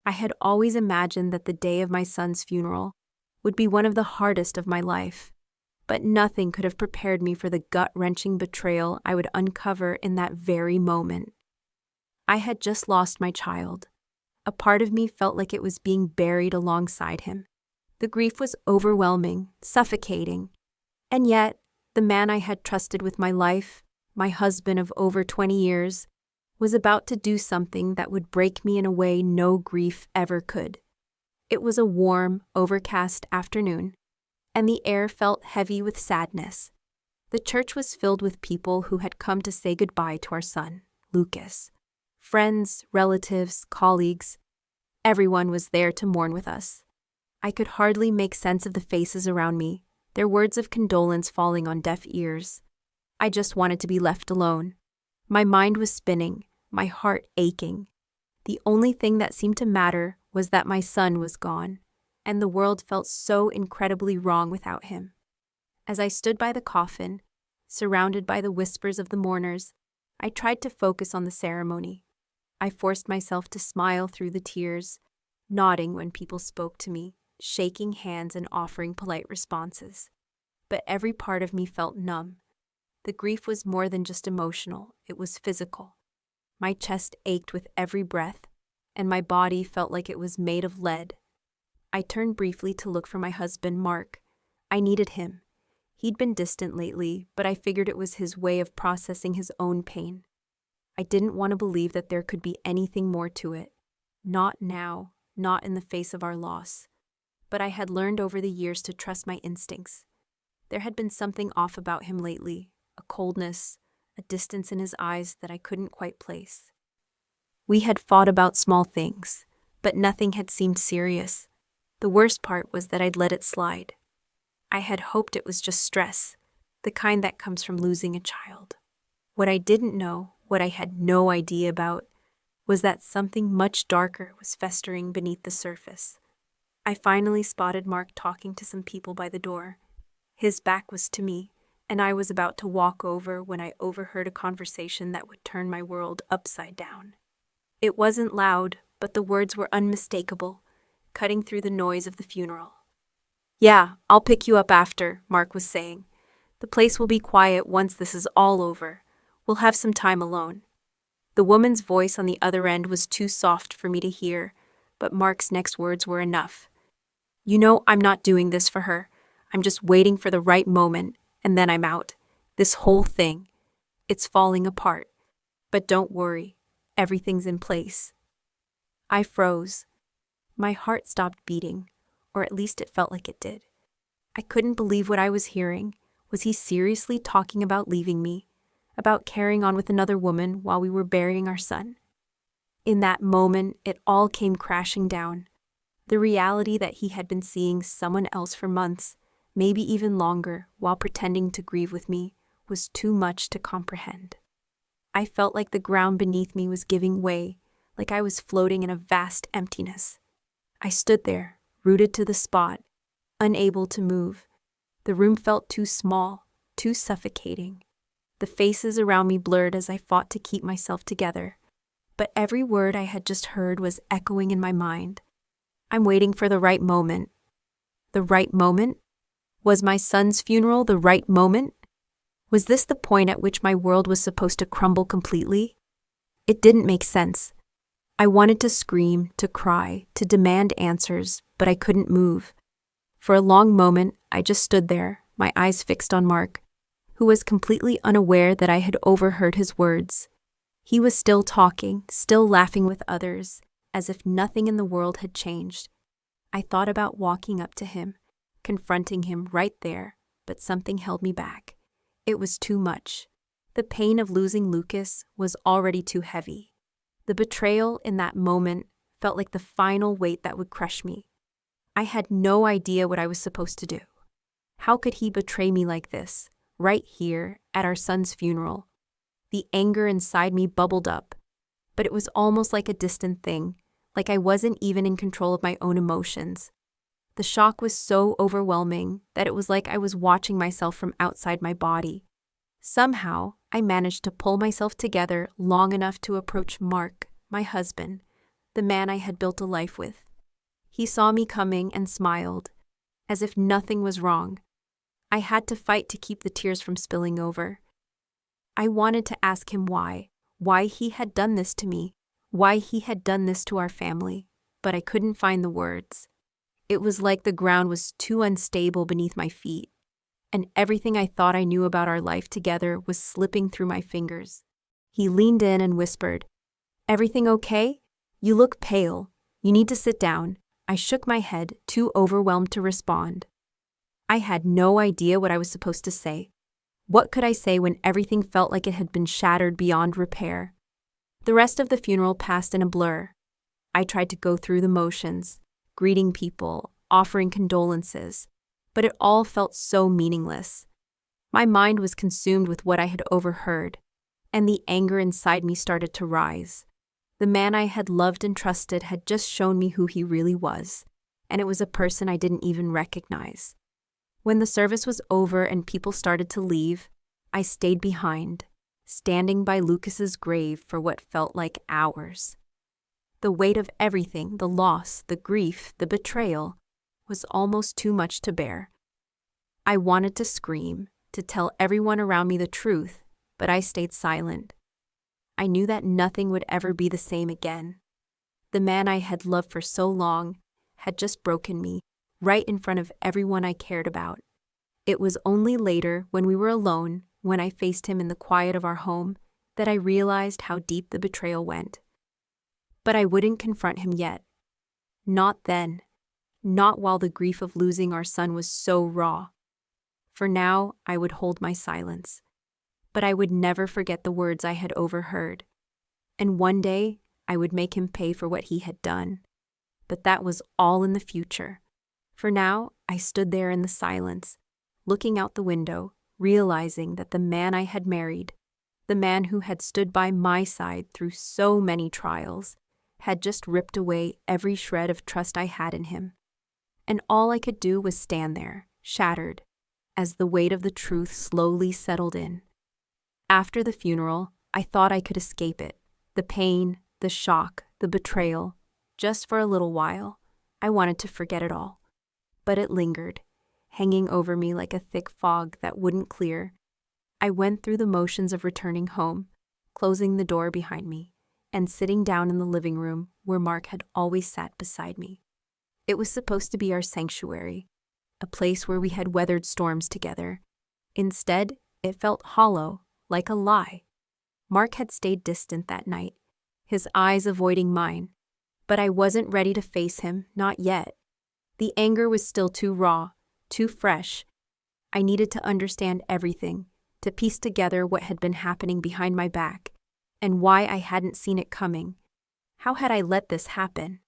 I had always imagined that the day of my son's funeral would be one of the hardest of my life, but nothing could have prepared me for the gut-wrenching betrayal I would uncover in that very moment. I had just lost my child. A part of me felt like it was being buried alongside him. The grief was overwhelming, suffocating, and yet, the man I had trusted with my life, my husband of over 20 years, was about to do something that would break me in a way no grief ever could. It was a warm, overcast afternoon, and the air felt heavy with sadness. The church was filled with people who had come to say goodbye to our son, Lucas. Friends, relatives, colleagues, everyone was there to mourn with us. I could hardly make sense of the faces around me, their words of condolence falling on deaf ears. I just wanted to be left alone. My mind was spinning, my heart aching. The only thing that seemed to matter was that my son was gone, and the world felt so incredibly wrong without him. As I stood by the coffin, surrounded by the whispers of the mourners, I tried to focus on the ceremony. I forced myself to smile through the tears, nodding when people spoke to me, shaking hands and offering polite responses. But every part of me felt numb. The grief was more than just emotional, it was physical. My chest ached with every breath, and my body felt like it was made of lead. I turned briefly to look for my husband, Mark. I needed him. He'd been distant lately, but I figured it was his way of processing his own pain. I didn't want to believe that there could be anything more to it. Not now, not in the face of our loss. But I had learned over the years to trust my instincts. There had been something off about him lately, a coldness, a distance in his eyes that I couldn't quite place. We had fought about small things, but nothing had seemed serious. The worst part was that I'd let it slide. I had hoped it was just stress, the kind that comes from losing a child. What I didn't know, what I had no idea about, was that something much darker was festering beneath the surface. I finally spotted Mark talking to some people by the door. His back was to me, and I was about to walk over when I overheard a conversation that would turn my world upside down. It wasn't loud, but the words were unmistakable, cutting through the noise of the funeral. "Yeah, I'll pick you up after," Mark was saying. "The place will be quiet once this is all over. We'll have some time alone." The woman's voice on the other end was too soft for me to hear, but Mark's next words were enough. "You know I'm not doing this for her. I'm just waiting for the right moment, and then I'm out. This whole thing, it's falling apart. But don't worry, everything's in place." I froze. My heart stopped beating, or at least it felt like it did. I couldn't believe what I was hearing. Was he seriously talking about leaving me, about carrying on with another woman while we were burying our son? In that moment, it all came crashing down. The reality that he had been seeing someone else for months, maybe even longer, while pretending to grieve with me, was too much to comprehend. I felt like the ground beneath me was giving way, like I was floating in a vast emptiness. I stood there, rooted to the spot, unable to move. The room felt too small, too suffocating. The faces around me blurred as I fought to keep myself together. But every word I had just heard was echoing in my mind. I'm waiting for the right moment. The right moment? Was my son's funeral the right moment? Was this the point at which my world was supposed to crumble completely? It didn't make sense. I wanted to scream, to cry, to demand answers, but I couldn't move. For a long moment, I just stood there, my eyes fixed on Mark, who was completely unaware that I had overheard his words. He was still talking, still laughing with others, as if nothing in the world had changed. I thought about walking up to him, confronting him right there, but something held me back. It was too much. The pain of losing Lucas was already too heavy. The betrayal in that moment felt like the final weight that would crush me. I had no idea what I was supposed to do. How could he betray me like this, right here, at our son's funeral? The anger inside me bubbled up, but it was almost like a distant thing, like I wasn't even in control of my own emotions. The shock was so overwhelming that it was like I was watching myself from outside my body. Somehow, I managed to pull myself together long enough to approach Mark, my husband, the man I had built a life with. He saw me coming and smiled, as if nothing was wrong. I had to fight to keep the tears from spilling over. I wanted to ask him why he had done this to me, why he had done this to our family, but I couldn't find the words. It was like the ground was too unstable beneath my feet, and everything I thought I knew about our life together was slipping through my fingers. He leaned in and whispered, "Everything okay? You look pale. You need to sit down." I shook my head, too overwhelmed to respond. I had no idea what I was supposed to say. What could I say when everything felt like it had been shattered beyond repair? The rest of the funeral passed in a blur. I tried to go through the motions, greeting people, offering condolences, but it all felt so meaningless. My mind was consumed with what I had overheard, and the anger inside me started to rise. The man I had loved and trusted had just shown me who he really was, and it was a person I didn't even recognize. When the service was over and people started to leave, I stayed behind, standing by Lucas's grave for what felt like hours. The weight of everything, the loss, the grief, the betrayal, was almost too much to bear. I wanted to scream, to tell everyone around me the truth, but I stayed silent. I knew that nothing would ever be the same again. The man I had loved for so long had just broken me, right in front of everyone I cared about. It was only later, when we were alone, when I faced him in the quiet of our home, that I realized how deep the betrayal went. But I wouldn't confront him yet. Not then. Not while the grief of losing our son was so raw. For now, I would hold my silence. But I would never forget the words I had overheard. And one day, I would make him pay for what he had done. But that was all in the future. For now, I stood there in the silence, looking out the window, realizing that the man I had married, the man who had stood by my side through so many trials, had just ripped away every shred of trust I had in him. And all I could do was stand there, shattered, as the weight of the truth slowly settled in. After the funeral, I thought I could escape it, the pain, the shock, the betrayal. Just for a little while, I wanted to forget it all. But it lingered, hanging over me like a thick fog that wouldn't clear. I went through the motions of returning home, closing the door behind me, and sitting down in the living room where Mark had always sat beside me. It was supposed to be our sanctuary, a place where we had weathered storms together. Instead, it felt hollow, like a lie. Mark had stayed distant that night, his eyes avoiding mine, but I wasn't ready to face him, not yet. The anger was still too raw, too fresh. I needed to understand everything, to piece together what had been happening behind my back, and why I hadn't seen it coming. How had I let this happen?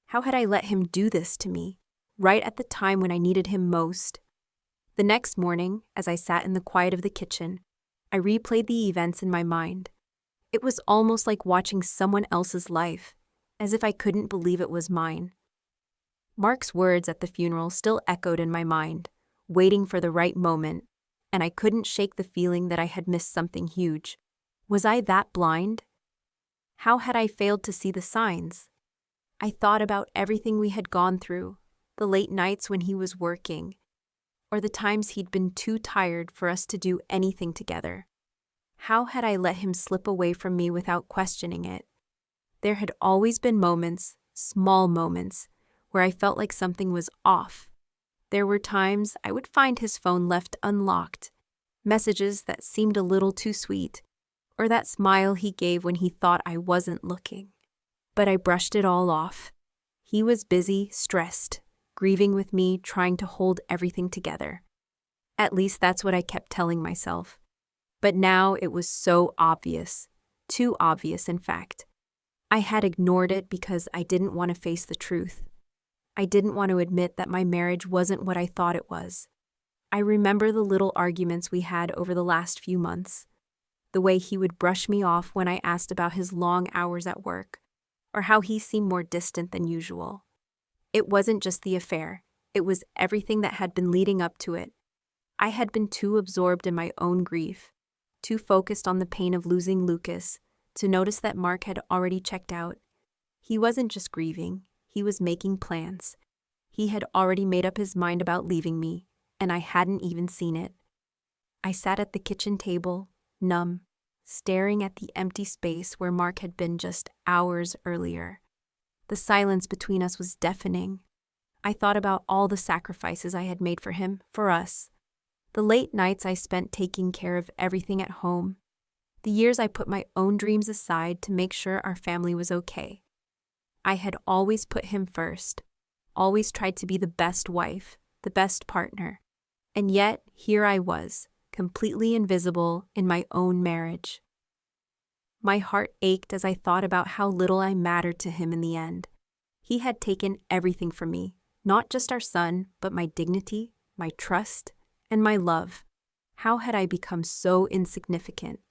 How had I let him do this to me, right at the time when I needed him most? The next morning, as I sat in the quiet of the kitchen, I replayed the events in my mind. It was almost like watching someone else's life, as if I couldn't believe it was mine. Mark's words at the funeral still echoed in my mind, waiting for the right moment, and I couldn't shake the feeling that I had missed something huge. Was I that blind? How had I failed to see the signs? I thought about everything we had gone through, the late nights when he was working, or the times he'd been too tired for us to do anything together. How had I let him slip away from me without questioning it? There had always been moments, small moments, where I felt like something was off. There were times I would find his phone left unlocked, messages that seemed a little too sweet, or that smile he gave when he thought I wasn't looking. But I brushed it all off. He was busy, stressed, grieving with me, trying to hold everything together. At least that's what I kept telling myself. But now it was so obvious, too obvious in fact. I had ignored it because I didn't want to face the truth. I didn't want to admit that my marriage wasn't what I thought it was. I remember the little arguments we had over the last few months, the way he would brush me off when I asked about his long hours at work, or how he seemed more distant than usual. It wasn't just the affair, it was everything that had been leading up to it. I had been too absorbed in my own grief, too focused on the pain of losing Lucas, to notice that Mark had already checked out. He wasn't just grieving, he was making plans. He had already made up his mind about leaving me, and I hadn't even seen it. I sat at the kitchen table, numb, staring at the empty space where Mark had been just hours earlier. The silence between us was deafening. I thought about all the sacrifices I had made for him, for us. The late nights I spent taking care of everything at home. The years I put my own dreams aside to make sure our family was okay. I had always put him first, always tried to be the best wife, the best partner. And yet, here I was, completely invisible in my own marriage. My heart ached as I thought about how little I mattered to him in the end. He had taken everything from me, not just our son, but my dignity, my trust, and my love. How had I become so insignificant?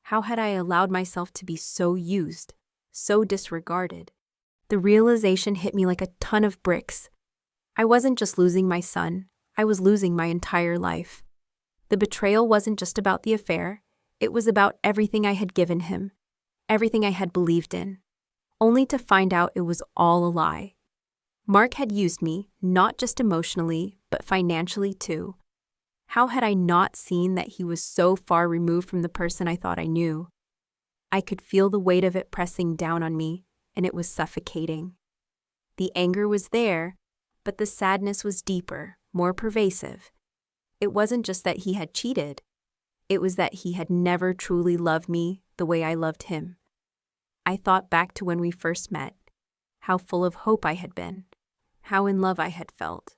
How had I allowed myself to be so used, so disregarded? The realization hit me like a ton of bricks. I wasn't just losing my son, I was losing my entire life. The betrayal wasn't just about the affair, it was about everything I had given him, everything I had believed in, only to find out it was all a lie. Mark had used me, not just emotionally, but financially too. How had I not seen that he was so far removed from the person I thought I knew? I could feel the weight of it pressing down on me, and it was suffocating. The anger was there, but the sadness was deeper, more pervasive. It wasn't just that he had cheated. It was that he had never truly loved me the way I loved him. I thought back to when we first met, how full of hope I had been, how in love I had felt.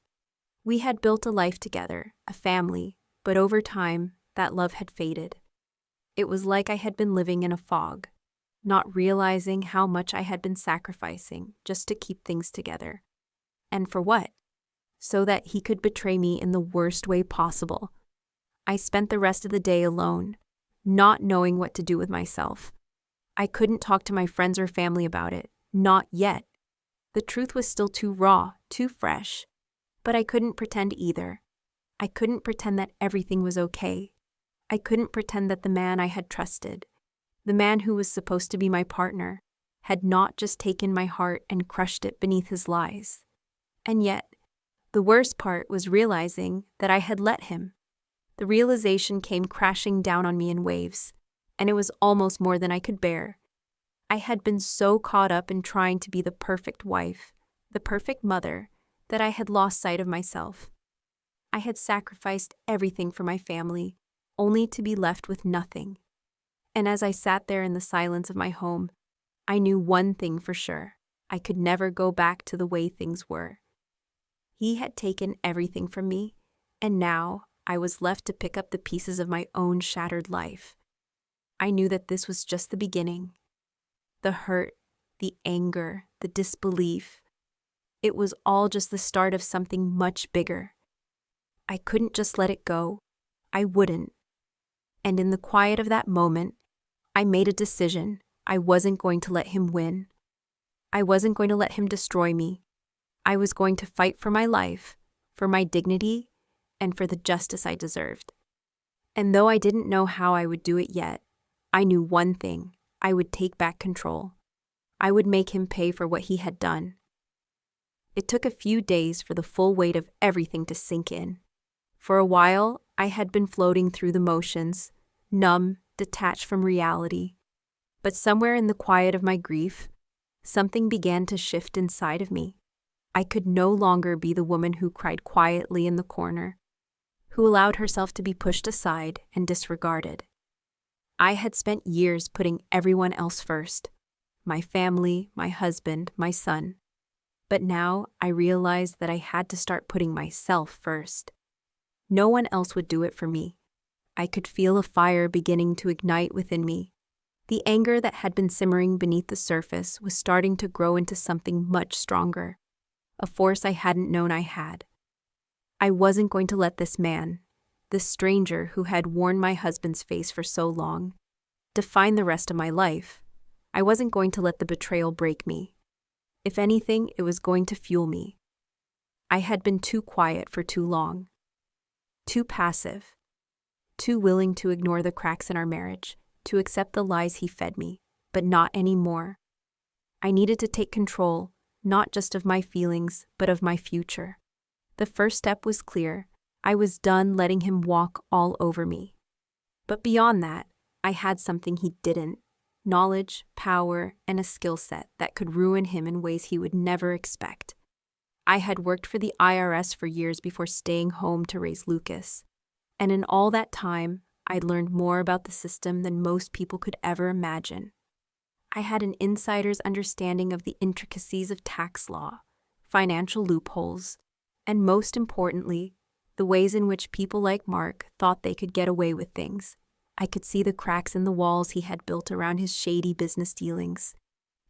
We had built a life together, a family, but over time, that love had faded. It was like I had been living in a fog, not realizing how much I had been sacrificing just to keep things together. And for what? So that he could betray me in the worst way possible. I spent the rest of the day alone, not knowing what to do with myself. I couldn't talk to my friends or family about it, not yet. The truth was still too raw, too fresh. But I couldn't pretend either. I couldn't pretend that everything was okay. I couldn't pretend that the man I had trusted, the man who was supposed to be my partner, had not just taken my heart and crushed it beneath his lies. And yet, the worst part was realizing that I had let him. The realization came crashing down on me in waves, and it was almost more than I could bear. I had been so caught up in trying to be the perfect wife, the perfect mother, that I had lost sight of myself. I had sacrificed everything for my family, only to be left with nothing. And as I sat there in the silence of my home, I knew one thing for sure. I could never go back to the way things were. He had taken everything from me, and now I was left to pick up the pieces of my own shattered life. I knew that this was just the beginning. The hurt, the anger, the disbelief. It was all just the start of something much bigger. I couldn't just let it go. I wouldn't. And in the quiet of that moment, I made a decision. I wasn't going to let him win. I wasn't going to let him destroy me. I was going to fight for my life, for my dignity, and for the justice I deserved. And though I didn't know how I would do it yet, I knew one thing. I would take back control. I would make him pay for what he had done. It took a few days for the full weight of everything to sink in. For a while, I had been floating through the motions, numb, detached from reality. But somewhere in the quiet of my grief, something began to shift inside of me. I could no longer be the woman who cried quietly in the corner, who allowed herself to be pushed aside and disregarded. I had spent years putting everyone else first, my family, my husband, my son. But now I realized that I had to start putting myself first. No one else would do it for me. I could feel a fire beginning to ignite within me. The anger that had been simmering beneath the surface was starting to grow into something much stronger, a force I hadn't known I had. I wasn't going to let this man, this stranger who had worn my husband's face for so long, define the rest of my life. I wasn't going to let the betrayal break me. If anything, it was going to fuel me. I had been too quiet for too long, too passive, too willing to ignore the cracks in our marriage, to accept the lies he fed me, but not anymore. I needed to take control, not just of my feelings, but of my future. The first step was clear. I was done letting him walk all over me. But beyond that, I had something he didn't: knowledge, power, and a skill set that could ruin him in ways he would never expect. I had worked for the IRS for years before staying home to raise Lucas. And in all that time, I'd learned more about the system than most people could ever imagine. I had an insider's understanding of the intricacies of tax law, financial loopholes, and most importantly, the ways in which people like Mark thought they could get away with things. I could see the cracks in the walls he had built around his shady business dealings,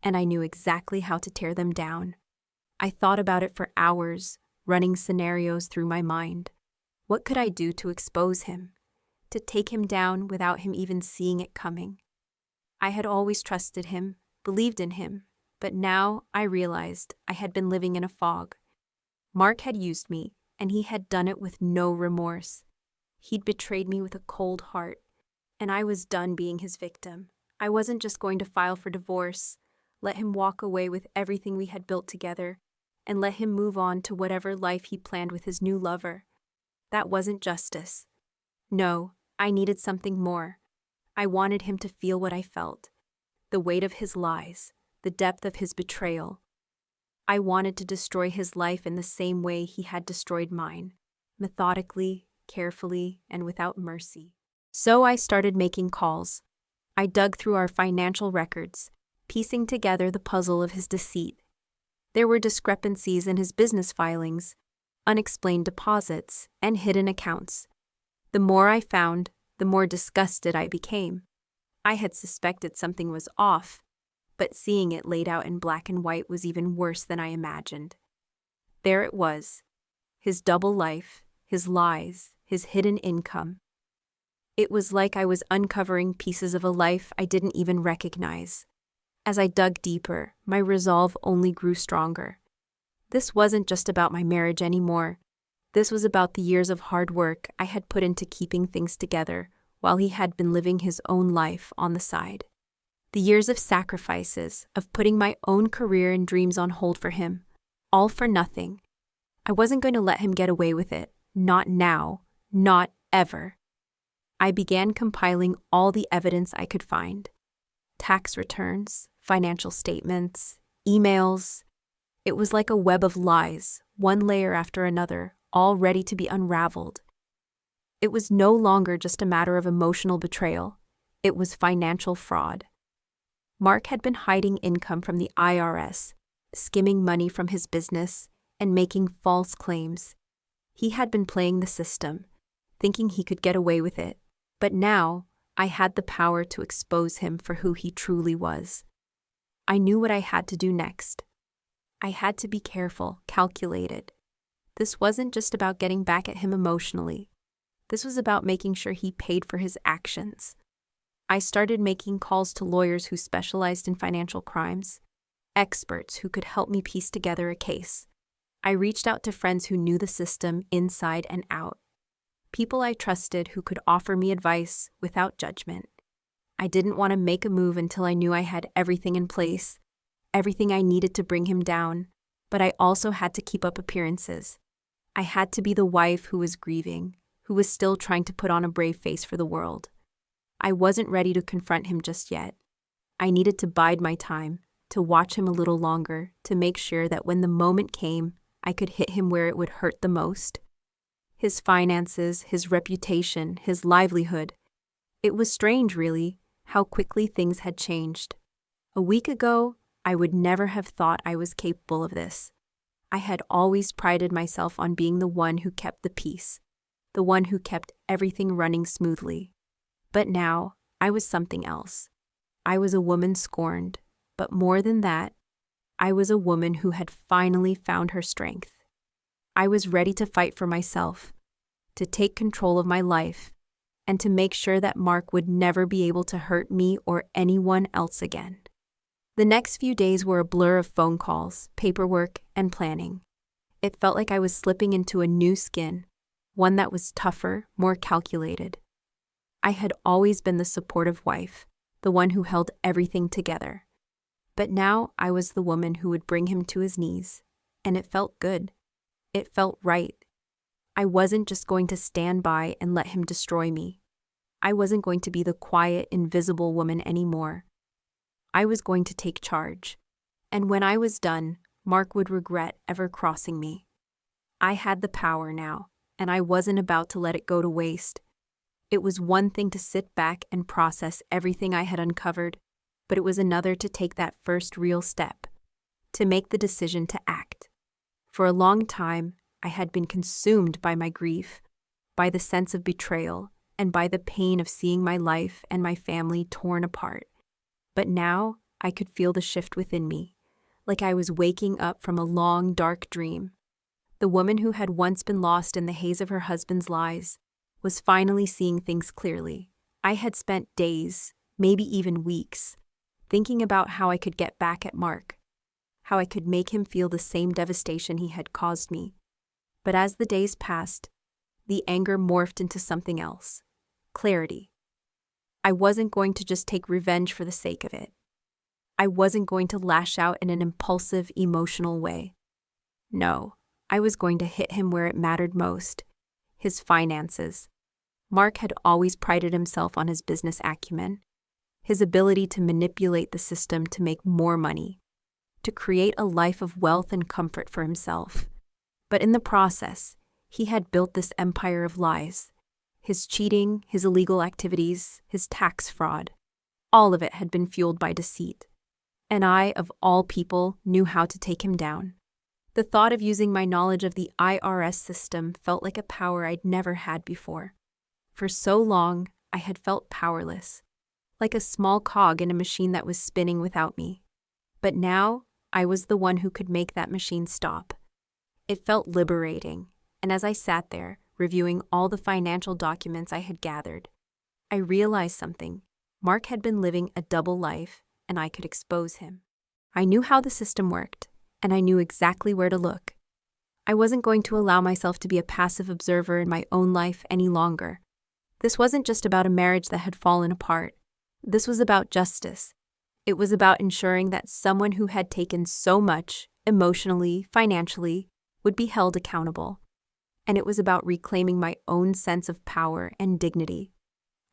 and I knew exactly how to tear them down. I thought about it for hours, running scenarios through my mind. What could I do to expose him, to take him down without him even seeing it coming? I had always trusted him, believed in him, but now I realized I had been living in a fog. Mark had used me, and he had done it with no remorse. He'd betrayed me with a cold heart, and I was done being his victim. I wasn't just going to file for divorce, let him walk away with everything we had built together, and let him move on to whatever life he planned with his new lover. That wasn't justice. No, I needed something more. I wanted him to feel what I felt: the weight of his lies, the depth of his betrayal. I wanted to destroy his life in the same way he had destroyed mine, methodically, carefully, and without mercy. So I started making calls. I dug through our financial records, piecing together the puzzle of his deceit. There were discrepancies in his business filings, unexplained deposits, and hidden accounts. The more I found, the more disgusted I became. I had suspected something was off, but seeing it laid out in black and white was even worse than I imagined. There it was, his double life, his lies, his hidden income. It was like I was uncovering pieces of a life I didn't even recognize. As I dug deeper, my resolve only grew stronger. This wasn't just about my marriage anymore. This was about the years of hard work I had put into keeping things together while he had been living his own life on the side. The years of sacrifices, of putting my own career and dreams on hold for him, all for nothing. I wasn't going to let him get away with it. Not now. Not ever. I began compiling all the evidence I could find. Tax returns, financial statements, emails. It was like a web of lies, one layer after another, all ready to be unraveled. It was no longer just a matter of emotional betrayal. It was financial fraud. Mark had been hiding income from the IRS, skimming money from his business, and making false claims. He had been playing the system, thinking he could get away with it. But now, I had the power to expose him for who he truly was. I knew what I had to do next. I had to be careful, calculated. This wasn't just about getting back at him emotionally. This was about making sure he paid for his actions. I started making calls to lawyers who specialized in financial crimes, experts who could help me piece together a case. I reached out to friends who knew the system inside and out, people I trusted who could offer me advice without judgment. I didn't want to make a move until I knew I had everything in place, everything I needed to bring him down, but I also had to keep up appearances. I had to be the wife who was grieving, who was still trying to put on a brave face for the world. I wasn't ready to confront him just yet. I needed to bide my time, to watch him a little longer, to make sure that when the moment came, I could hit him where it would hurt the most. His finances, his reputation, his livelihood. It was strange, really, how quickly things had changed. A week ago, I would never have thought I was capable of this. I had always prided myself on being the one who kept the peace, the one who kept everything running smoothly. But now, I was something else. I was a woman scorned, but more than that, I was a woman who had finally found her strength. I was ready to fight for myself, to take control of my life, and to make sure that Mark would never be able to hurt me or anyone else again. The next few days were a blur of phone calls, paperwork, and planning. It felt like I was slipping into a new skin, one that was tougher, more calculated. I had always been the supportive wife, the one who held everything together. But now I was the woman who would bring him to his knees, and it felt good. It felt right. I wasn't just going to stand by and let him destroy me. I wasn't going to be the quiet, invisible woman anymore. I was going to take charge. And when I was done, Mark would regret ever crossing me. I had the power now, and I wasn't about to let it go to waste. It was one thing to sit back and process everything I had uncovered, but it was another to take that first real step, to make the decision to act. For a long time, I had been consumed by my grief, by the sense of betrayal, and by the pain of seeing my life and my family torn apart. But now I could feel the shift within me, like I was waking up from a long, dark dream. The woman who had once been lost in the haze of her husband's lies was finally seeing things clearly. I had spent days, maybe even weeks, thinking about how I could get back at Mark, how I could make him feel the same devastation he had caused me. But as the days passed, the anger morphed into something else: clarity. I wasn't going to just take revenge for the sake of it. I wasn't going to lash out in an impulsive, emotional way. No, I was going to hit him where it mattered most: his finances. Mark had always prided himself on his business acumen, his ability to manipulate the system to make more money, to create a life of wealth and comfort for himself. But in the process, he had built this empire of lies. His cheating, his illegal activities, his tax fraud, all of it had been fueled by deceit. And I, of all people, knew how to take him down. The thought of using my knowledge of the IRS system felt like a power I'd never had before. For so long, I had felt powerless, like a small cog in a machine that was spinning without me. But now, I was the one who could make that machine stop. It felt liberating, and as I sat there, reviewing all the financial documents I had gathered, I realized something. Mark had been living a double life, and I could expose him. I knew how the system worked, and I knew exactly where to look. I wasn't going to allow myself to be a passive observer in my own life any longer. This wasn't just about a marriage that had fallen apart. This was about justice. It was about ensuring that someone who had taken so much, emotionally, financially, would be held accountable. And it was about reclaiming my own sense of power and dignity.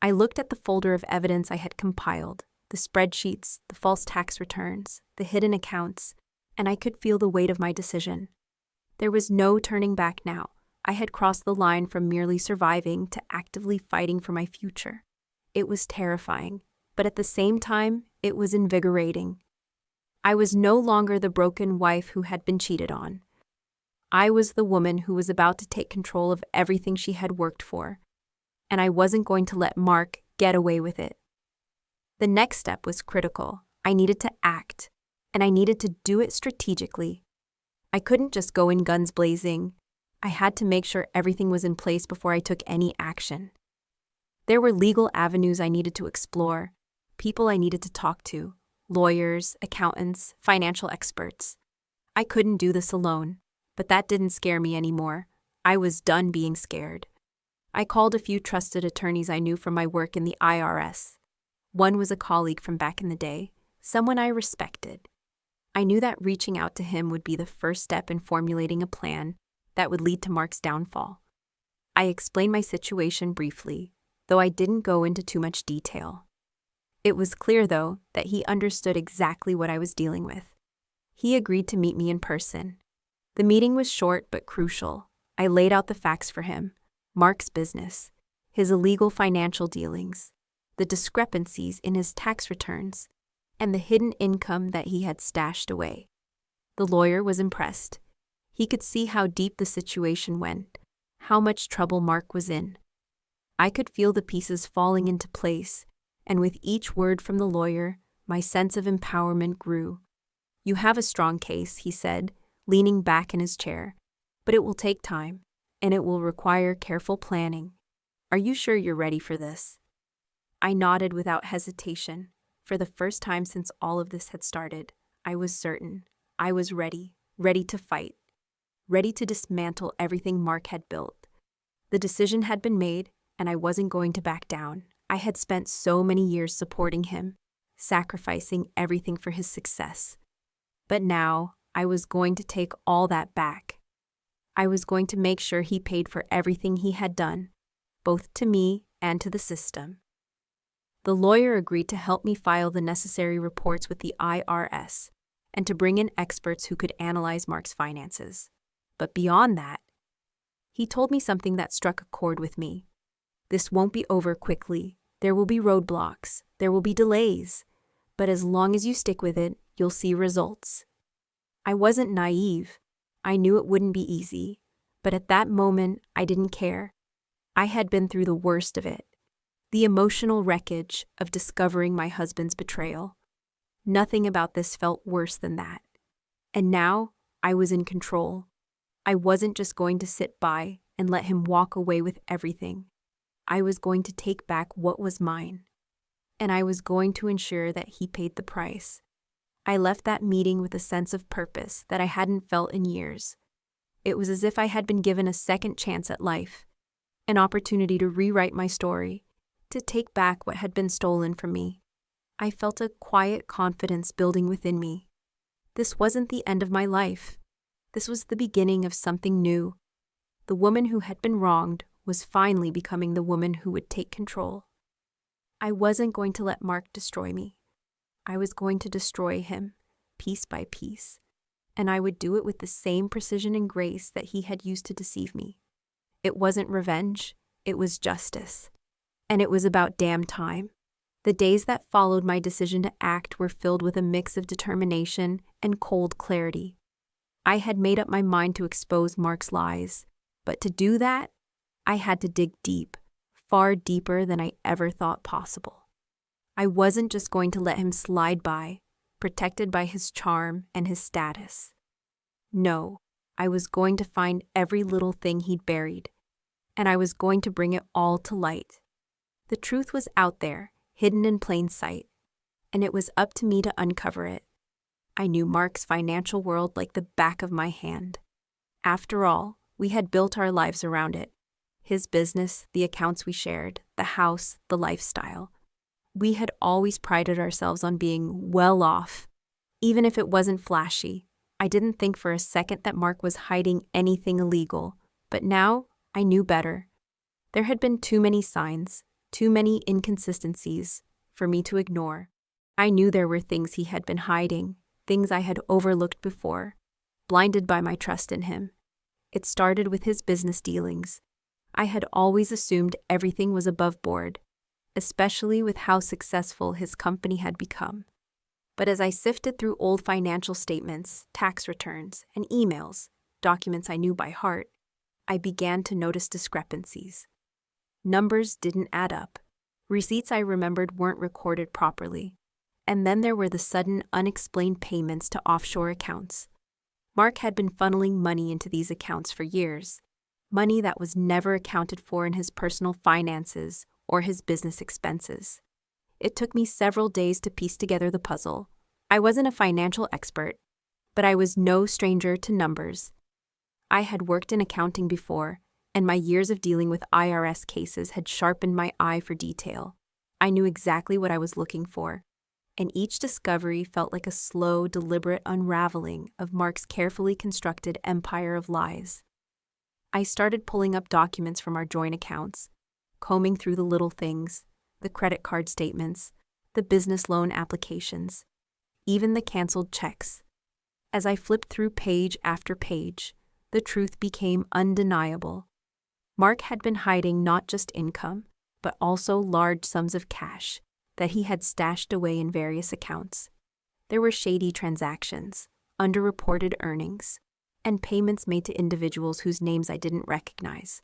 I looked at the folder of evidence I had compiled, the spreadsheets, the false tax returns, the hidden accounts, and I could feel the weight of my decision. There was no turning back now. I had crossed the line from merely surviving to actively fighting for my future. It was terrifying, but at the same time, it was invigorating. I was no longer the broken wife who had been cheated on. I was the woman who was about to take control of everything she had worked for, and I wasn't going to let Mark get away with it. The next step was critical. I needed to act, and I needed to do it strategically. I couldn't just go in guns blazing. I had to make sure everything was in place before I took any action. There were legal avenues I needed to explore, people I needed to talk to, lawyers, accountants, financial experts. I couldn't do this alone, but that didn't scare me anymore. I was done being scared. I called a few trusted attorneys I knew from my work in the IRS. One was a colleague from back in the day, someone I respected. I knew that reaching out to him would be the first step in formulating a plan that would lead to Mark's downfall. I explained my situation briefly, though I didn't go into too much detail. It was clear, though, that he understood exactly what I was dealing with. He agreed to meet me in person. The meeting was short but crucial. I laid out the facts for him: Mark's business, his illegal financial dealings, the discrepancies in his tax returns, and the hidden income that he had stashed away. The lawyer was impressed. He could see how deep the situation went, how much trouble Mark was in. I could feel the pieces falling into place, and with each word from the lawyer, my sense of empowerment grew. "You have a strong case," he said, leaning back in his chair, "but it will take time, and it will require careful planning. Are you sure you're ready for this?" I nodded without hesitation. For the first time since all of this had started, I was certain. I was ready to fight, ready to dismantle everything Mark had built. The decision had been made, and I wasn't going to back down. I had spent so many years supporting him. sacrificing everything for his success. But now, I was going to take all that back. I was going to make sure he paid for everything he had done, both to me and to the system. The lawyer agreed to help me file the necessary reports with the IRS and to bring in experts who could analyze Mark's finances. But beyond that, he told me something that struck a chord with me. This won't be over quickly. There will be roadblocks. There will be delays. But as long as you stick with it, you'll see results. I wasn't naive. I knew it wouldn't be easy. But at that moment, I didn't care. I had been through the worst of it. The emotional wreckage of discovering my husband's betrayal. Nothing about this felt worse than that. And now, I was in control. I wasn't just going to sit by and let him walk away with everything. I was going to take back what was mine. And I was going to ensure that he paid the price. I left that meeting with a sense of purpose that I hadn't felt in years. It was as if I had been given a second chance at life, an opportunity to rewrite my story, to take back what had been stolen from me. I felt a quiet confidence building within me. This wasn't the end of my life. This was the beginning of something new. The woman who had been wronged was finally becoming the woman who would take control. I wasn't going to let Mark destroy me. I was going to destroy him, piece by piece, and I would do it with the same precision and grace that he had used to deceive me. It wasn't revenge, it was justice. And it was about damn time. The days that followed my decision to act were filled with a mix of determination and cold clarity. I had made up my mind to expose Mark's lies, but to do that, I had to dig deep, far deeper than I ever thought possible. I wasn't just going to let him slide by, protected by his charm and his status. No, I was going to find every little thing he'd buried, and I was going to bring it all to light. The truth was out there, hidden in plain sight, and it was up to me to uncover it. I knew Mark's financial world like the back of my hand. After all, we had built our lives around it. His business, the accounts we shared, the house, the lifestyle. We had always prided ourselves on being well off. Even if it wasn't flashy, I didn't think for a second that Mark was hiding anything illegal. But now, I knew better. There had been too many signs, too many inconsistencies, for me to ignore. I knew there were things he had been hiding, things I had overlooked before, blinded by my trust in him. It started with his business dealings. I had always assumed everything was above board, especially with how successful his company had become. But as I sifted through old financial statements, tax returns, and emails, documents I knew by heart, I began to notice discrepancies. Numbers didn't add up. Receipts I remembered weren't recorded properly. And then there were the sudden, unexplained payments to offshore accounts. Mark had been funneling money into these accounts for years, money that was never accounted for in his personal finances or his business expenses. It took me several days to piece together the puzzle. I wasn't a financial expert, but I was no stranger to numbers. I had worked in accounting before, and my years of dealing with IRS cases had sharpened my eye for detail. I knew exactly what I was looking for, and each discovery felt like a slow, deliberate unraveling of Mark's carefully constructed empire of lies. I started pulling up documents from our joint accounts, combing through the little things, the credit card statements, the business loan applications, even the canceled checks. As I flipped through page after page, the truth became undeniable. Mark had been hiding not just income, but also large sums of cash that he had stashed away in various accounts. There were shady transactions, underreported earnings, and payments made to individuals whose names I didn't recognize.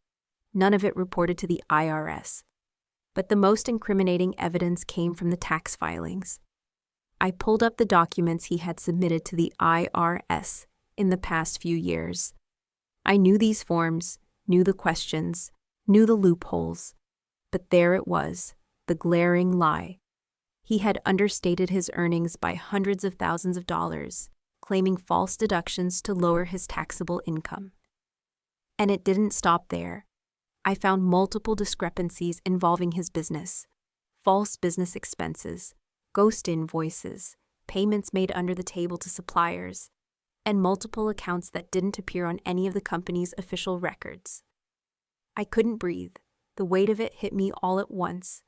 None of it reported to the IRS. But the most incriminating evidence came from the tax filings. I pulled up the documents he had submitted to the IRS in the past few years. I knew these forms, knew the questions, knew the loopholes. But there it was, the glaring lie. He had understated his earnings by hundreds of thousands of dollars, claiming false deductions to lower his taxable income. And it didn't stop there. I found multiple discrepancies involving his business, false business expenses, ghost invoices, payments made under the table to suppliers, and multiple accounts that didn't appear on any of the company's official records. I couldn't breathe. The weight of it hit me all at once.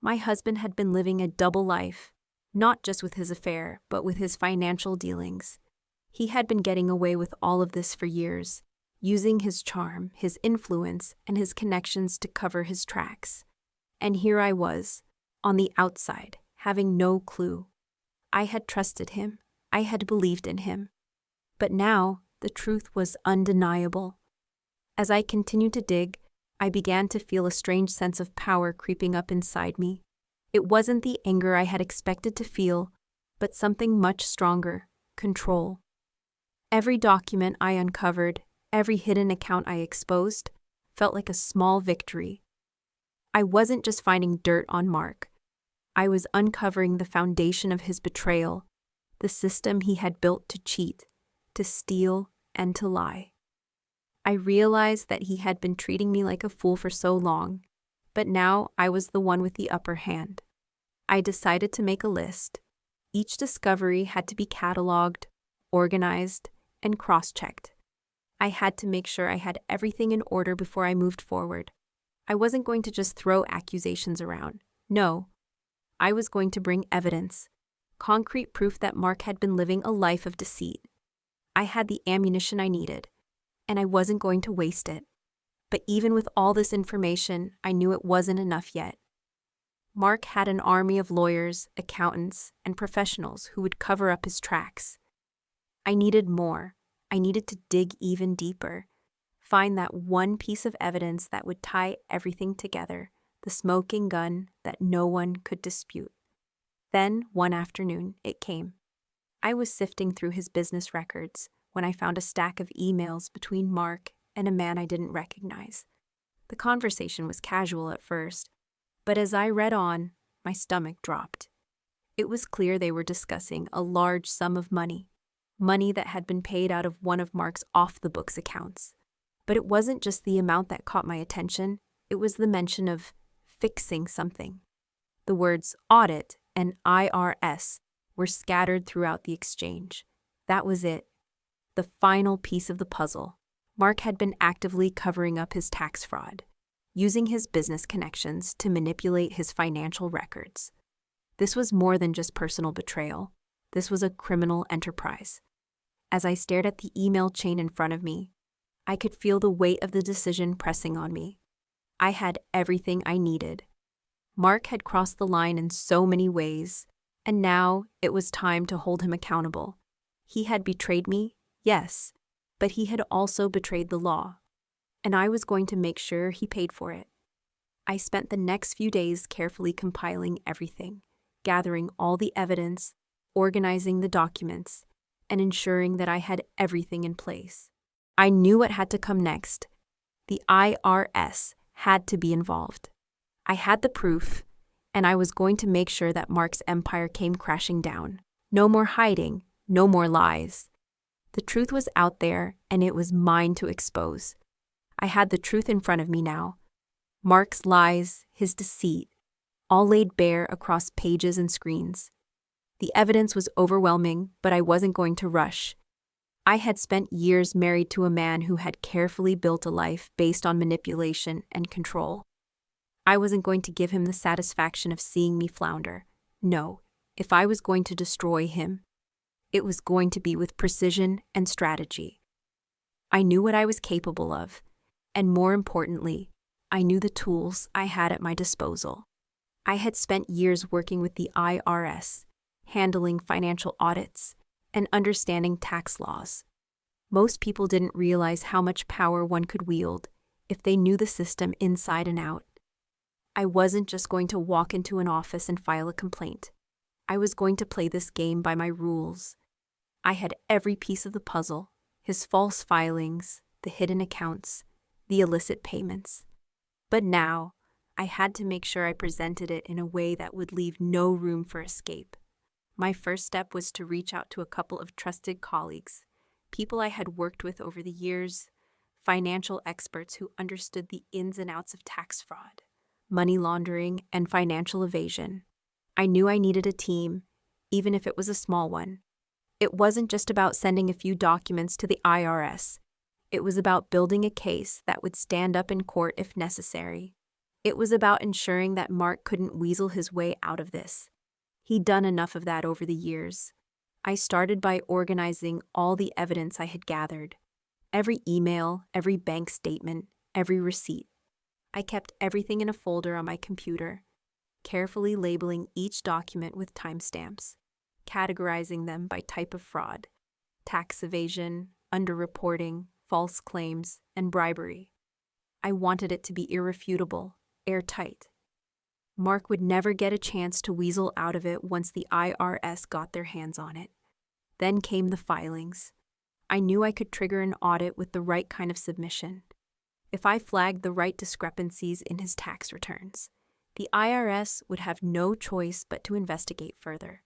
My husband had been living a double life, not just with his affair, but with his financial dealings. He had been getting away with all of this for years, using his charm, his influence, and his connections to cover his tracks. And here I was, on the outside, having no clue. I had trusted him. I had believed in him. But now, the truth was undeniable. As I continued to dig, I began to feel a strange sense of power creeping up inside me. It wasn't the anger I had expected to feel, but something much stronger: control. Every document I uncovered, every hidden account I exposed, felt like a small victory. I wasn't just finding dirt on Mark. I was uncovering the foundation of his betrayal, the system he had built to cheat, to steal, and to lie. I realized that he had been treating me like a fool for so long, but now I was the one with the upper hand. I decided to make a list. Each discovery had to be cataloged, organized, and cross-checked. I had to make sure I had everything in order before I moved forward. I wasn't going to just throw accusations around. No, I was going to bring evidence, concrete proof that Mark had been living a life of deceit. I had the ammunition I needed, and I wasn't going to waste it. But even with all this information, I knew it wasn't enough yet. Mark had an army of lawyers, accountants, and professionals who would cover up his tracks. I needed more. I needed to dig even deeper, find that one piece of evidence that would tie everything together, the smoking gun that no one could dispute. Then, one afternoon, it came. I was sifting through his business records when I found a stack of emails between Mark and a man I didn't recognize. The conversation was casual at first, but as I read on, my stomach dropped. It was clear they were discussing a large sum of money that had been paid out of one of Mark's off-the-books accounts. But it wasn't just the amount that caught my attention, it was the mention of fixing something. The words audit and IRS were scattered throughout the exchange. That was it. The final piece of the puzzle. Mark had been actively covering up his tax fraud, using his business connections to manipulate his financial records. This was more than just personal betrayal. This was a criminal enterprise. As I stared at the email chain in front of me, I could feel the weight of the decision pressing on me. I had everything I needed. Mark had crossed the line in so many ways, and now it was time to hold him accountable. He had betrayed me, yes, but he had also betrayed the law, and I was going to make sure he paid for it. I spent the next few days carefully compiling everything, gathering all the evidence, organizing the documents, and ensuring that I had everything in place. I knew what had to come next. The IRS had to be involved. I had the proof, and I was going to make sure that Mark's empire came crashing down. No more hiding, no more lies. The truth was out there, and it was mine to expose. I had the truth in front of me now. Mark's lies, his deceit, all laid bare across pages and screens. The evidence was overwhelming, but I wasn't going to rush. I had spent years married to a man who had carefully built a life based on manipulation and control. I wasn't going to give him the satisfaction of seeing me flounder. No, if I was going to destroy him, it was going to be with precision and strategy. I knew what I was capable of, and more importantly, I knew the tools I had at my disposal. I had spent years working with the IRS, handling financial audits, and understanding tax laws. Most people didn't realize how much power one could wield if they knew the system inside and out. I wasn't just going to walk into an office and file a complaint. I was going to play this game by my rules. I had every piece of the puzzle: his false filings, the hidden accounts, the illicit payments. But now, I had to make sure I presented it in a way that would leave no room for escape. My first step was to reach out to a couple of trusted colleagues, people I had worked with over the years, financial experts who understood the ins and outs of tax fraud, money laundering, and financial evasion. I knew I needed a team, even if it was a small one. It wasn't just about sending a few documents to the IRS. It was about building a case that would stand up in court if necessary. It was about ensuring that Mark couldn't weasel his way out of this. He'd done enough of that over the years. I started by organizing all the evidence I had gathered. Every email, every bank statement, every receipt. I kept everything in a folder on my computer, carefully labeling each document with timestamps, categorizing them by type of fraud: tax evasion, underreporting, false claims, and bribery. I wanted it to be irrefutable, airtight. Mark would never get a chance to weasel out of it once the IRS got their hands on it. Then came the filings. I knew I could trigger an audit with the right kind of submission. If I flagged the right discrepancies in his tax returns, the IRS would have no choice but to investigate further.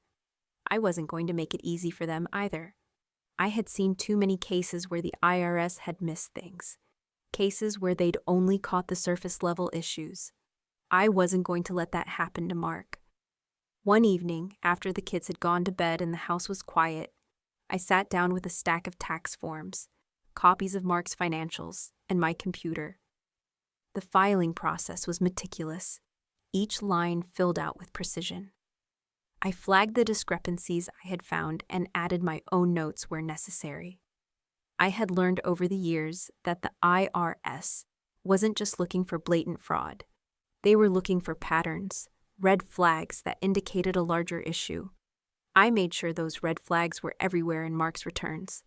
I wasn't going to make it easy for them either. I had seen too many cases where the IRS had missed things, cases where they'd only caught the surface-level issues. I wasn't going to let that happen to Mark. One evening, after the kids had gone to bed and the house was quiet, I sat down with a stack of tax forms, copies of Mark's financials, and my computer. The filing process was meticulous, each line filled out with precision. I flagged the discrepancies I had found and added my own notes where necessary. I had learned over the years that the IRS wasn't just looking for blatant fraud. They were looking for patterns, red flags that indicated a larger issue. I made sure those red flags were everywhere in Mark's returns.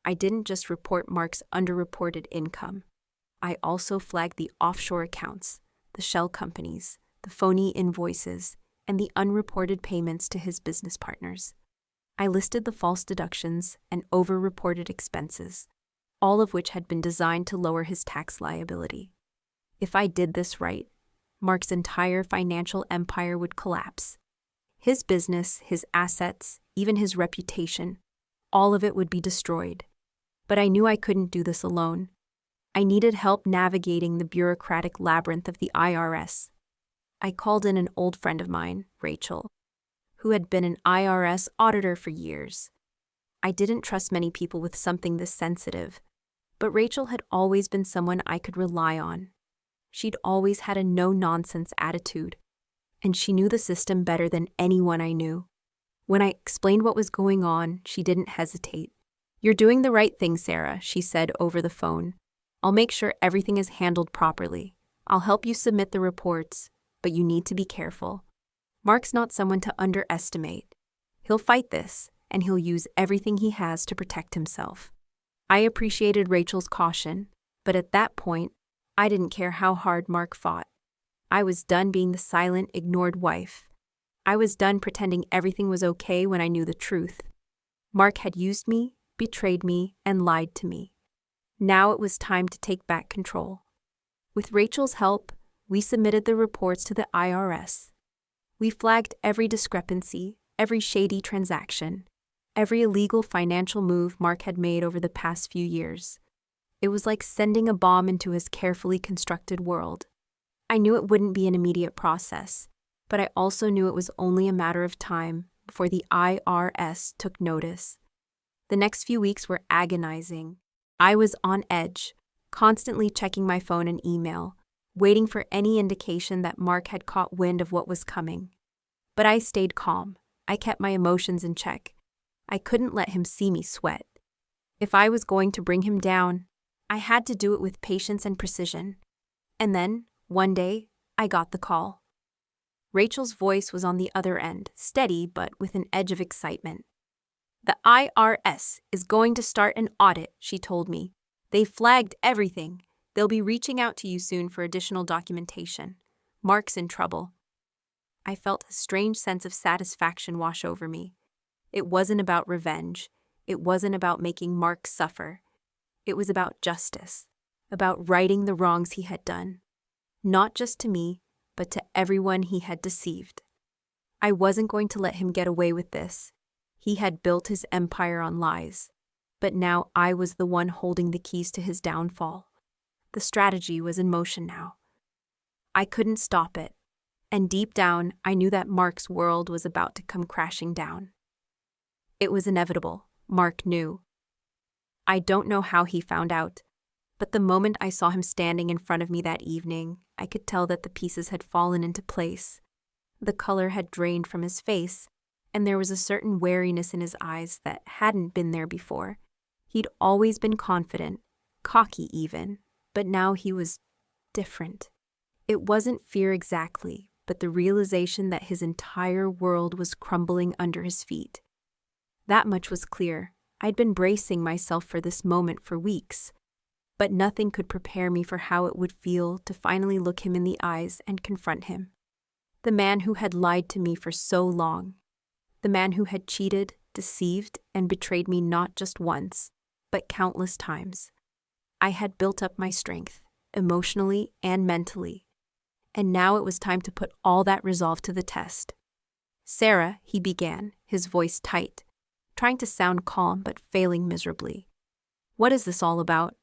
I didn't just report Mark's underreported income. I also flagged the offshore accounts, the shell companies, the phony invoices, and the unreported payments to his business partners. I listed the false deductions and over-reported expenses, all of which had been designed to lower his tax liability. If I did this right, Mark's entire financial empire would collapse. His business, his assets, even his reputation, all of it would be destroyed. But I knew I couldn't do this alone. I needed help navigating the bureaucratic labyrinth of the IRS. I called in an old friend of mine, Rachel, who had been an IRS auditor for years. I didn't trust many people with something this sensitive, but Rachel had always been someone I could rely on. She'd always had a no-nonsense attitude, and she knew the system better than anyone I knew. When I explained what was going on, she didn't hesitate. "You're doing the right thing, Sarah," she said over the phone. "I'll make sure everything is handled properly. I'll help you submit the reports, but you need to be careful. Mark's not someone to underestimate. He'll fight this, and he'll use everything he has to protect himself." I appreciated Rachel's caution, but at that point, I didn't care how hard Mark fought. I was done being the silent, ignored wife. I was done pretending everything was okay when I knew the truth. Mark had used me, betrayed me, and lied to me. Now it was time to take back control. With Rachel's help, we submitted the reports to the IRS. We flagged every discrepancy, every shady transaction, every illegal financial move Mark had made over the past few years. It was like sending a bomb into his carefully constructed world. I knew it wouldn't be an immediate process, but I also knew it was only a matter of time before the IRS took notice. The next few weeks were agonizing. I was on edge, constantly checking my phone and email, waiting for any indication that Mark had caught wind of what was coming. But I stayed calm. I kept my emotions in check. I couldn't let him see me sweat. If I was going to bring him down, I had to do it with patience and precision. And then, one day, I got the call. Rachel's voice was on the other end, steady but with an edge of excitement. "The IRS is going to start an audit," she told me. "They flagged everything. They'll be reaching out to you soon for additional documentation. Mark's in trouble." I felt a strange sense of satisfaction wash over me. It wasn't about revenge. It wasn't about making Mark suffer. It was about justice, about righting the wrongs he had done. Not just to me, but to everyone he had deceived. I wasn't going to let him get away with this. He had built his empire on lies, but now I was the one holding the keys to his downfall. The strategy was in motion now. I couldn't stop it, And deep down, I knew that Mark's world was about to come crashing down. It was inevitable. Mark knew. I don't know how he found out, but the moment I saw him standing in front of me that evening, I could tell that the pieces had fallen into place. The color had drained from his face, and there was a certain wariness in his eyes that hadn't been there before. He'd always been confident, cocky even, but now he was different. It wasn't fear exactly, but the realization that his entire world was crumbling under his feet. That much was clear. I'd been bracing myself for this moment for weeks, but nothing could prepare me for how it would feel to finally look him in the eyes and confront him. The man who had lied to me for so long. The man who had cheated, deceived, and betrayed me not just once, but countless times. I had built up my strength, emotionally and mentally, and now it was time to put all that resolve to the test. "Sarah," he began, his voice tight, trying to sound calm but failing miserably. "What is this all about?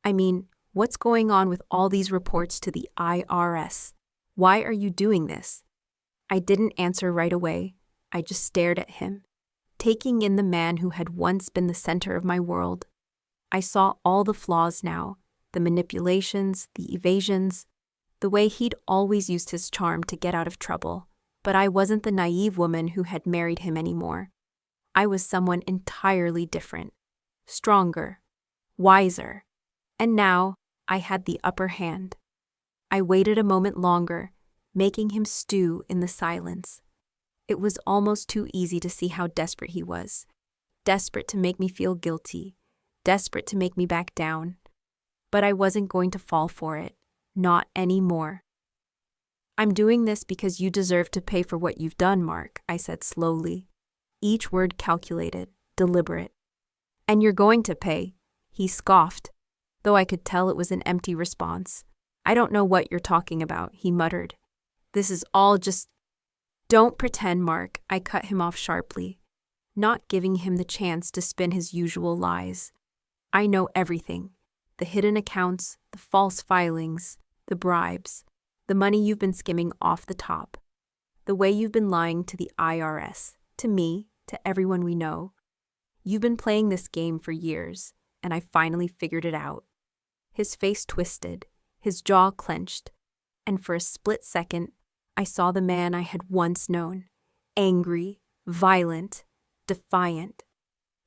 I mean, what's going on with all these reports to the IRS? Why are you doing this?" I didn't answer right away. I just stared at him, taking in the man who had once been the center of my world. I saw all the flaws now, the manipulations, the evasions, the way he'd always used his charm to get out of trouble. But I wasn't the naive woman who had married him anymore. I was someone entirely different, stronger, wiser, and now I had the upper hand. I waited a moment longer, making him stew in the silence. It was almost too easy to see how desperate he was, desperate to make me feel guilty, desperate to make me back down. But I wasn't going to fall for it, not anymore. "I'm doing this because you deserve to pay for what you've done, Mark," I said slowly, each word calculated, deliberate. "And you're going to pay," he scoffed, though I could tell it was an empty response. "I don't know what you're talking about," he muttered. "This is all just—" "Don't pretend, Mark," I cut him off sharply, not giving him the chance to spin his usual lies. "I know everything. The hidden accounts, the false filings, the bribes, the money you've been skimming off the top, the way you've been lying to the IRS, to me, to everyone we know. You've been playing this game for years, and I finally figured it out." His face twisted, his jaw clenched, and for a split second, I saw the man I had once known, angry, violent, defiant.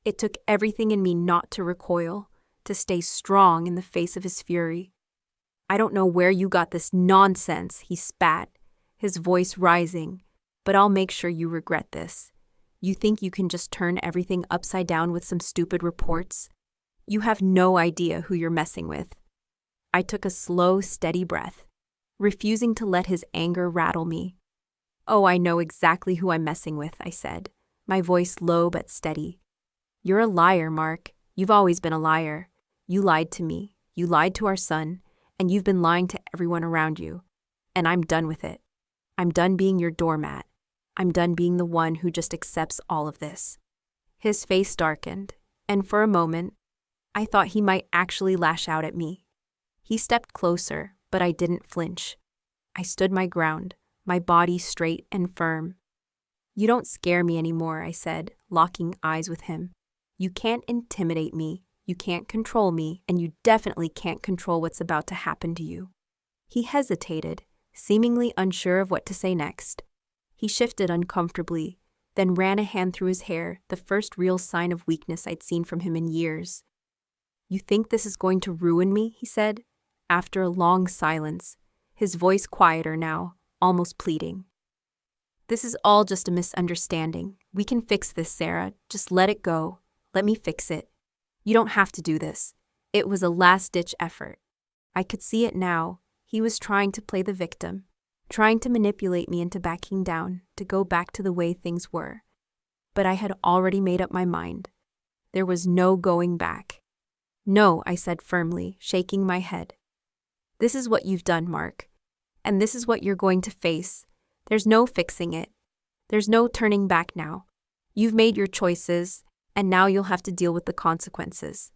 It took everything in me not to recoil, to stay strong in the face of his fury. "I don't know where you got this nonsense," he spat, his voice rising, "but I'll make sure you regret this. You think you can just turn everything upside down with some stupid reports? You have no idea who you're messing with." I took a slow, steady breath, refusing to let his anger rattle me. "Oh, I know exactly who I'm messing with," I said, my voice low but steady. "You're a liar, Mark. You've always been a liar. You lied to me, you lied to our son, and you've been lying to everyone around you. And I'm done with it. I'm done being your doormat. I'm done being the one who just accepts all of this." His face darkened, and for a moment, I thought he might actually lash out at me. He stepped closer, but I didn't flinch. I stood my ground, my body straight and firm. "You don't scare me anymore," I said, locking eyes with him. "You can't intimidate me, you can't control me, and you definitely can't control what's about to happen to you." He hesitated, seemingly unsure of what to say next. He shifted uncomfortably, then ran a hand through his hair, the first real sign of weakness I'd seen from him in years. "You think this is going to ruin me?" he said, after a long silence, his voice quieter now, almost pleading. "This is all just a misunderstanding. We can fix this, Sarah. Just let it go. Let me fix it. You don't have to do this." It was a last-ditch effort. I could see it now. He was trying to play the victim, trying to manipulate me into backing down, to go back to the way things were. But I had already made up my mind. There was no going back. "No," I said firmly, shaking my head. "This is what you've done, Mark. And this is what you're going to face. There's no fixing it. There's no turning back now. You've made your choices, and now you'll have to deal with the consequences."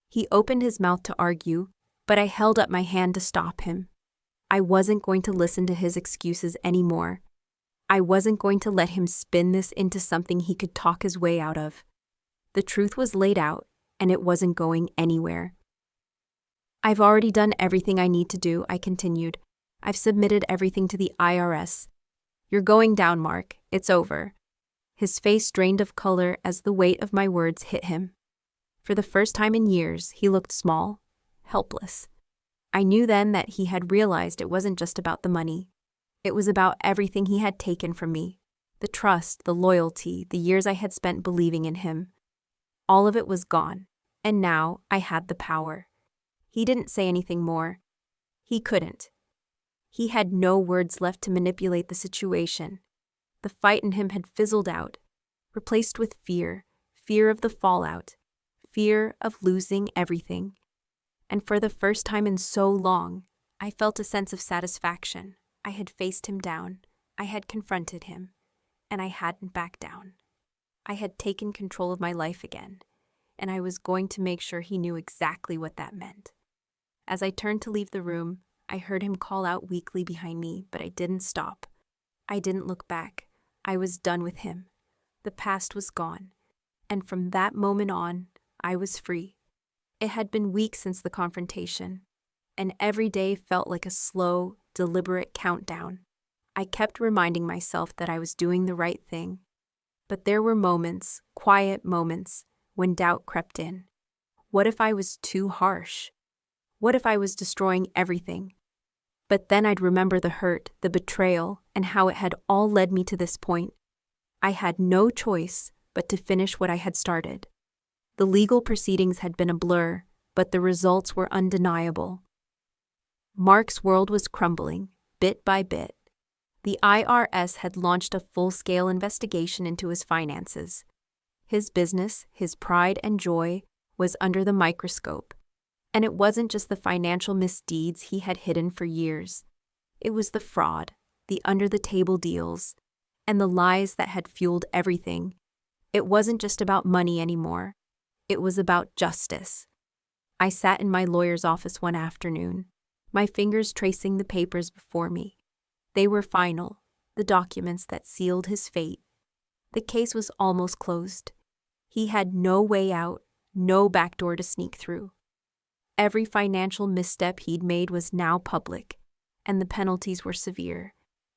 He opened his mouth to argue, but I held up my hand to stop him. I wasn't going to listen to his excuses anymore. I wasn't going to let him spin this into something he could talk his way out of. The truth was laid out, and it wasn't going anywhere. I've already done everything I need to do, I continued. I've submitted everything to the IRS. You're going down, Mark. It's over. His face drained of color as the weight of my words hit him. For the first time in years, he looked small, helpless. I knew then that he had realized it wasn't just about the money. It was about everything he had taken from me. The trust, the loyalty, the years I had spent believing in him. All of it was gone, and now I had the power. He didn't say anything more. He couldn't. He had no words left to manipulate the situation. The fight in him had fizzled out, replaced with fear, fear of the fallout, fear of losing everything. And for the first time in so long, I felt a sense of satisfaction. I had faced him down, I had confronted him, and I hadn't backed down. I had taken control of my life again, and I was going to make sure he knew exactly what that meant. As I turned to leave the room, I heard him call out weakly behind me, but I didn't stop. I didn't look back. I was done with him. The past was gone, and from that moment on, I was free. It had been weeks since the confrontation, and every day felt like a slow, deliberate countdown. I kept reminding myself that I was doing the right thing. But there were moments, quiet moments, when doubt crept in. What if I was too harsh? What if I was destroying everything? But then I'd remember the hurt, the betrayal, and how it had all led me to this point. I had no choice but to finish what I had started. The legal proceedings had been a blur, but the results were undeniable. Mark's world was crumbling, bit by bit. The IRS had launched a full-scale investigation into his finances. His business, his pride and joy, was under the microscope. And it wasn't just the financial misdeeds he had hidden for years. It was the fraud, the under-the-table deals, and the lies that had fueled everything. It wasn't just about money anymore. It was about justice. I sat in my lawyer's office one afternoon, my fingers tracing the papers before me. They were final, the documents that sealed his fate. The case was almost closed. He had no way out, no back door to sneak through. Every financial misstep he'd made was now public, and the penalties were severe.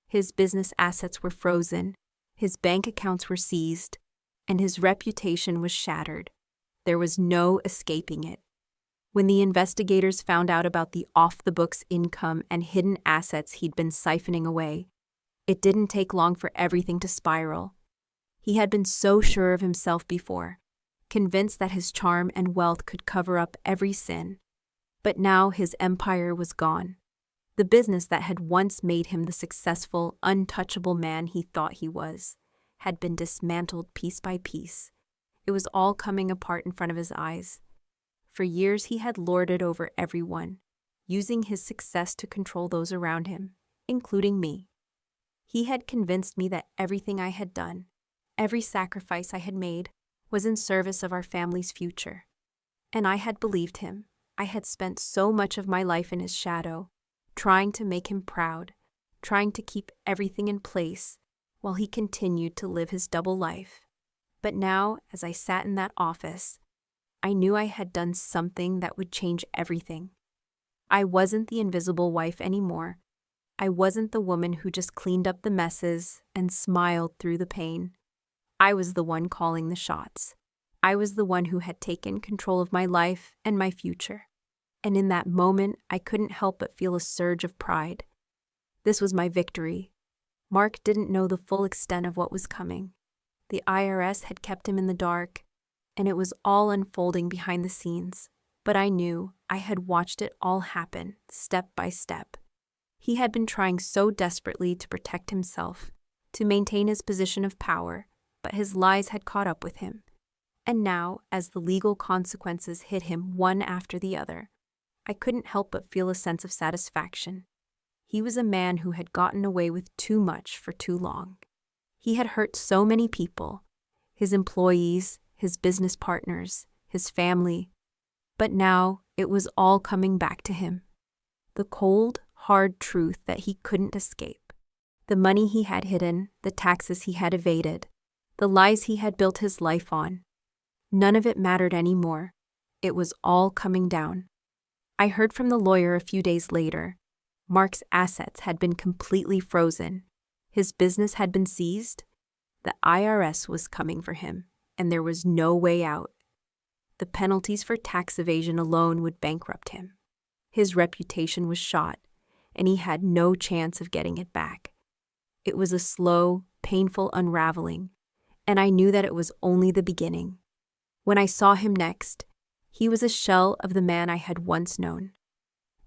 His business assets were frozen, his bank accounts were seized, and his reputation was shattered. There was no escaping it. When the investigators found out about the off-the-books income and hidden assets he'd been siphoning away, it didn't take long for everything to spiral. He had been so sure of himself before, convinced that his charm and wealth could cover up every sin. But now his empire was gone. The business that had once made him the successful, untouchable man he thought he was had been dismantled piece by piece. It was all coming apart in front of his eyes. For years he had lorded over everyone, using his success to control those around him, including me. He had convinced me that everything I had done, every sacrifice I had made, was in service of our family's future. And I had believed him. I had spent so much of my life in his shadow, trying to make him proud, trying to keep everything in place, while he continued to live his double life. But now, as I sat in that office, I knew I had done something that would change everything. I wasn't the invisible wife anymore. I wasn't the woman who just cleaned up the messes and smiled through the pain. I was the one calling the shots. I was the one who had taken control of my life and my future. And in that moment, I couldn't help but feel a surge of pride. This was my victory. Mark didn't know the full extent of what was coming. The IRS had kept him in the dark, and it was all unfolding behind the scenes. But I knew I had watched it all happen, step by step. He had been trying so desperately to protect himself, to maintain his position of power, but his lies had caught up with him. And now, as the legal consequences hit him one after the other, I couldn't help but feel a sense of satisfaction. He was a man who had gotten away with too much for too long. He had hurt so many people, his employees, his business partners, his family. But now it was all coming back to him. The cold, hard truth that he couldn't escape. The money he had hidden, the taxes he had evaded, the lies he had built his life on. None of it mattered anymore. It was all coming down. I heard from the lawyer a few days later. Mark's assets had been completely frozen. His business had been seized. The IRS was coming for him, and there was no way out. The penalties for tax evasion alone would bankrupt him. His reputation was shot, and he had no chance of getting it back. It was a slow, painful unraveling, and I knew that it was only the beginning. When I saw him next, he was a shell of the man I had once known.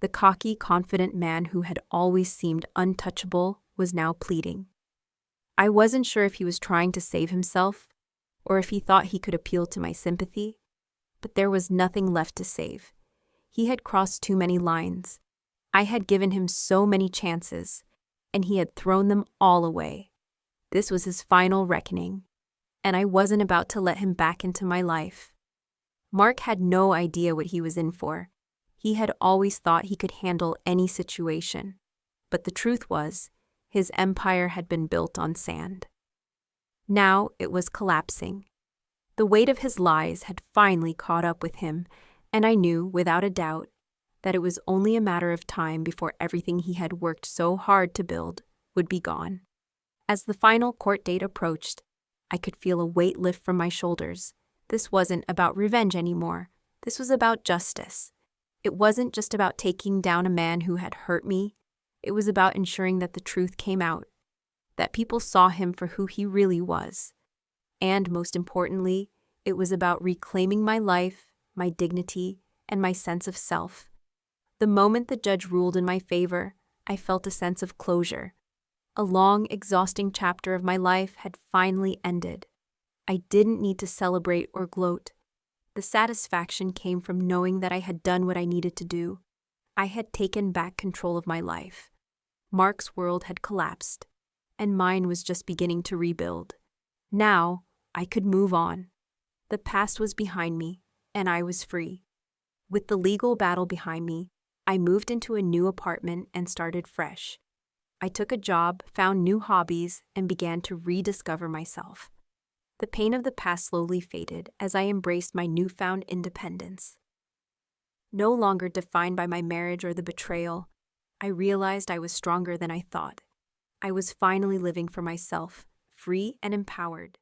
The cocky, confident man who had always seemed untouchable was now pleading. I wasn't sure if he was trying to save himself or if he thought he could appeal to my sympathy, but there was nothing left to save. He had crossed too many lines. I had given him so many chances, and he had thrown them all away. This was his final reckoning, and I wasn't about to let him back into my life. Mark had no idea what he was in for. He had always thought he could handle any situation, but the truth was, his empire had been built on sand. Now it was collapsing. The weight of his lies had finally caught up with him, and I knew, without a doubt, that it was only a matter of time before everything he had worked so hard to build would be gone. As the final court date approached, I could feel a weight lift from my shoulders. This wasn't about revenge anymore. This was about justice. It wasn't just about taking down a man who had hurt me. It was about ensuring that the truth came out, that people saw him for who he really was. And most importantly, it was about reclaiming my life, my dignity, and my sense of self. The moment the judge ruled in my favor, I felt a sense of closure. A long, exhausting chapter of my life had finally ended. I didn't need to celebrate or gloat. The satisfaction came from knowing that I had done what I needed to do. I had taken back control of my life. Mark's world had collapsed, and mine was just beginning to rebuild. Now, I could move on. The past was behind me, and I was free. With the legal battle behind me, I moved into a new apartment and started fresh. I took a job, found new hobbies, and began to rediscover myself. The pain of the past slowly faded as I embraced my newfound independence. No longer defined by my marriage or the betrayal, I realized I was stronger than I thought. I was finally living for myself, free and empowered.